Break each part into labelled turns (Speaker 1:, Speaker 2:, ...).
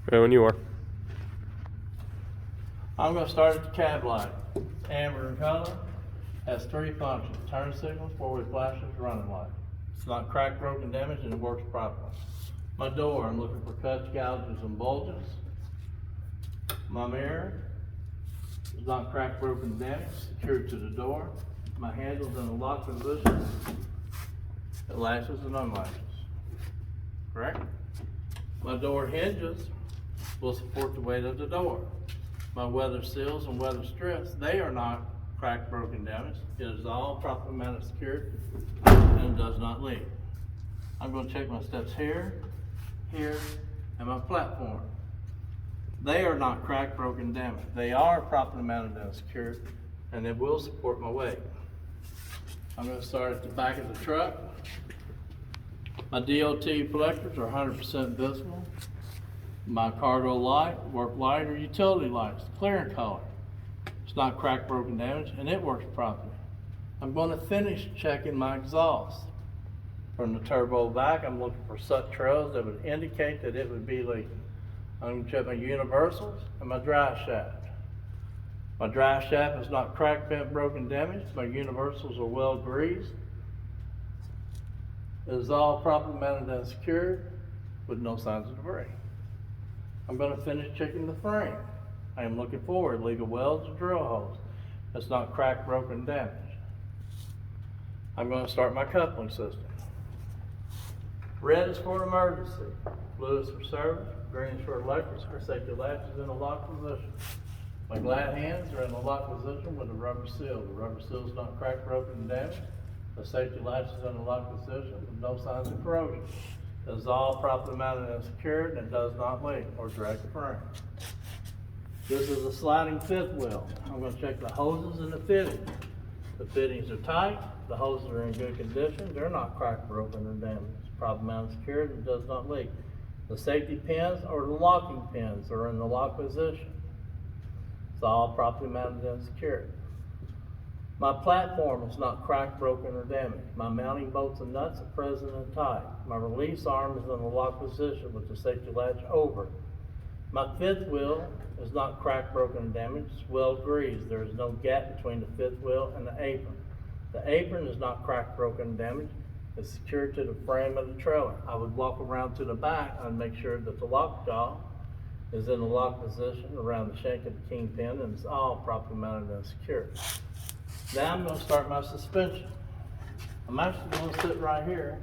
Speaker 1: Okay, when you are.
Speaker 2: I'm going to start at the cab light. It's amber in color, has three functions: turn signals, forward flashes, running light. It's not cracked, broken, damaged, and it works properly. My door, I'm looking for cuts, gouges, and bulges. My mirror is not cracked, broken, damaged, secured to the door. My handle's in a lock position. It latches and unlatches. Correct? My door hinges will support the weight of the door. My weather seals and weather strips, they are not cracked, broken, damaged. It is all properly mounted, secured, and does not leak. I'm going to check my steps here, and my platform. They are not cracked, broken, damaged. They are properly mounted and secured, and they will support my weight. I'm going to start at the back of the truck. My DOT reflectors are 100% visible. My cargo light, work light, or utility lights, clear in color. It's not cracked, broken, damaged, and it works properly. I'm going to finish checking my exhaust. From the turbo vac, I'm looking for suck trails that would indicate that it would be leaking. I'm going to check my universals and my drive shaft. My drive shaft is not cracked, bent, broken, damaged. My universals are well greased. It is all properly mounted and secured with no signs of debris. I'm going to finish checking the frame. I am looking for illegal welds or drill holes. It's not cracked, broken, damaged. I'm going to start my coupling system. Red is for emergency, blue is for service, green is for electric, or safety latch is in a lock position. My glad hands are in a lock position with a rubber seal. The rubber seal is not cracked, broken, and damaged. The safety latch is in a lock position with no signs of corrosion. It is all properly mounted and secured, and it does not leak or drag the frame. This is a sliding fifth wheel. I'm going to check the hoses and the fittings. The fittings are tight. The hoses are in good condition. They're not cracked, broken, or damaged. It's properly mounted and secured, and does not leak. The safety pins or the locking pins are in the lock position. It's all properly mounted and secured. My platform is not cracked, broken, or damaged. My mounting bolts and nuts are present and tight. My release arm is in a lock position with the safety latch over it. My fifth wheel is not cracked, broken, or damaged. It's well greased. There is no gap between the fifth wheel and the apron. The apron is not cracked, broken, and damaged. It's secured to the frame of the trailer. I would walk around to the back and make sure that the lock jaw is in the lock position around the shank of the kingpin, and it's all properly mounted and secured. Now I'm going to start my suspension. I'm actually going to sit right here,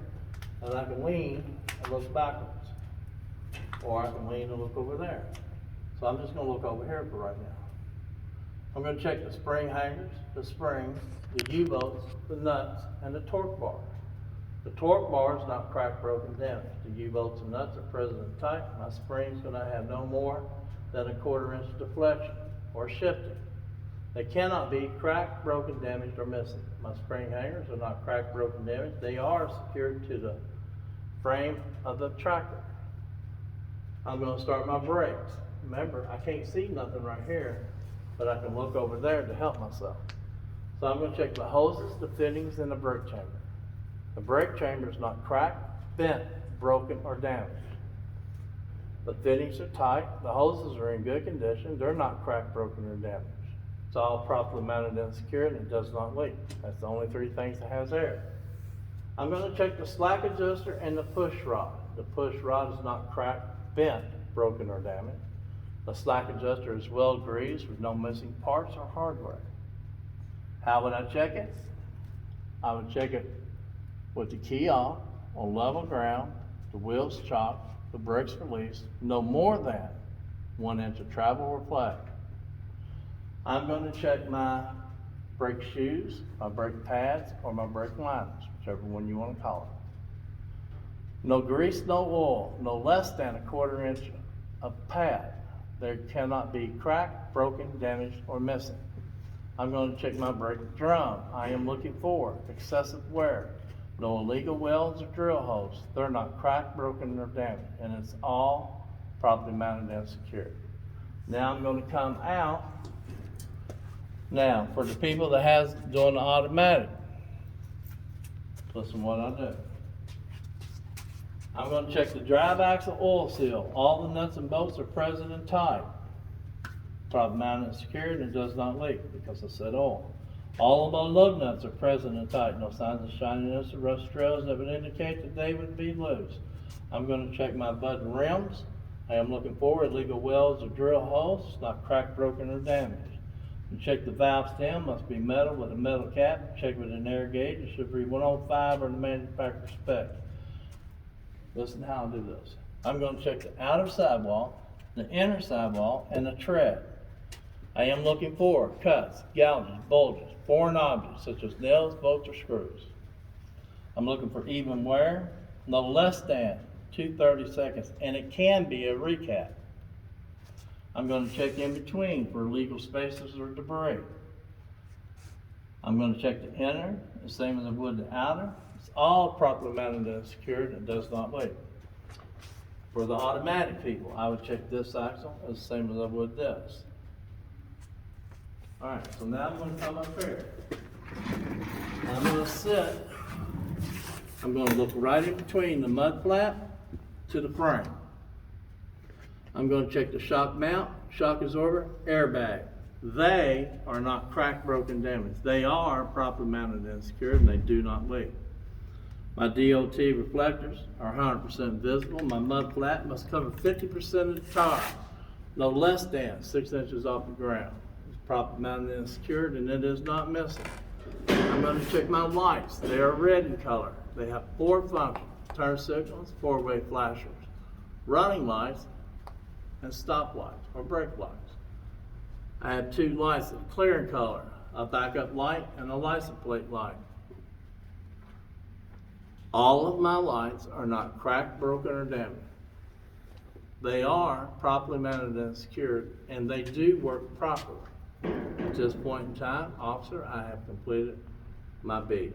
Speaker 2: and I can lean and look backwards. Or I can lean and look over there. So I'm just going to look over here for right now. I'm going to check the spring hangers, the springs, the U-bolts, the nuts, and the torque bar. The torque bar is not cracked, broken, damaged. The U-bolts and nuts are present and tight. My spring's going to have no more than a 1/4 inch deflection or shifting. They cannot be cracked, broken, damaged, or missing. My spring hangers are not cracked, broken, damaged. They are secured to the frame of the tractor. I'm going to start my brakes. Remember, I can't see nothing right here, but I can look over there to help myself. So I'm going to check the hoses, the fittings, and the brake chamber. The brake chamber is not cracked, bent, broken, or damaged. The fittings are tight. The hoses are in good condition. They're not cracked, broken, or damaged. It's all properly mounted and secured, and it does not leak. That's the only three things that has there. I'm going to check the slack adjuster and the push rod. The push rod is not cracked, bent, broken, or damaged. The slack adjuster is well greased with no missing parts or hardware. How would I check it? I would check it with the key off, on level ground, the wheels chopped, the brakes released, no more than 1 inch of travel or flag. I'm going to check my brake shoes, my brake pads, or my brake liners, whichever one you want to call it. No grease, no oil, no less than a 1/4 inch of pad. There cannot be cracked, broken, damaged, or missing. I'm going to check my brake drum. I am looking for excessive wear, no illegal welds or drill holes. They're not cracked, broken, or damaged, and it's all properly mounted and secured. Now I'm going to come out. Now, for the people that has doing the automatic, listen what I do. I'm gonna check the drive axle oil seal. All the nuts and bolts are present and tight. Prop mounted and secured and it does not leak because I said oil. All of my lug nuts are present and tight. No signs of shininess or rust trails that would indicate that they would be loose. I'm gonna check my button rims. I am looking for illegal welds or drill holes, not cracked, broken, or damaged. And check the valve stem, must be metal with a metal cap. Check with an air gauge, it should be 105 or the manufacturer spec. Listen how I do this. I'm going to check the outer sidewall, the inner sidewall, and the tread. I am looking for cuts, gouges, bulges, foreign objects such as nails, bolts, or screws. I'm looking for even wear, no less than 2/30 seconds, and it can be a recap. I'm going to check in between for illegal spaces or debris. I'm going to check the inner, the same as I would the outer. It's all properly mounted and secured and does not leak. For the automatic people, I would check this axle as the same as I would this. All right, so now I'm going to come up here. I'm going to sit. I'm going to look right in between the mud flap to the frame. I'm going to check the shock mount, shock absorber, airbag. They are not cracked, broken, damaged. They are properly mounted and secured and they do not leak. My DOT reflectors are 100% visible. My mud flap must cover 50% of the tire, no less than 6 inches off the ground. It's properly mounted and secured and it is not missing. I'm going to check my lights. They are red in color. They have 4 functions: turn signals, 4-way flashers, running lights, and stop lights or brake lights. I have 2 lights that are clear in color, a backup light and a license plate light. All of my lights are not cracked, broken, or damaged. They are properly mounted and secured, and they do work properly. At this point in time, officer, I have completed my beat.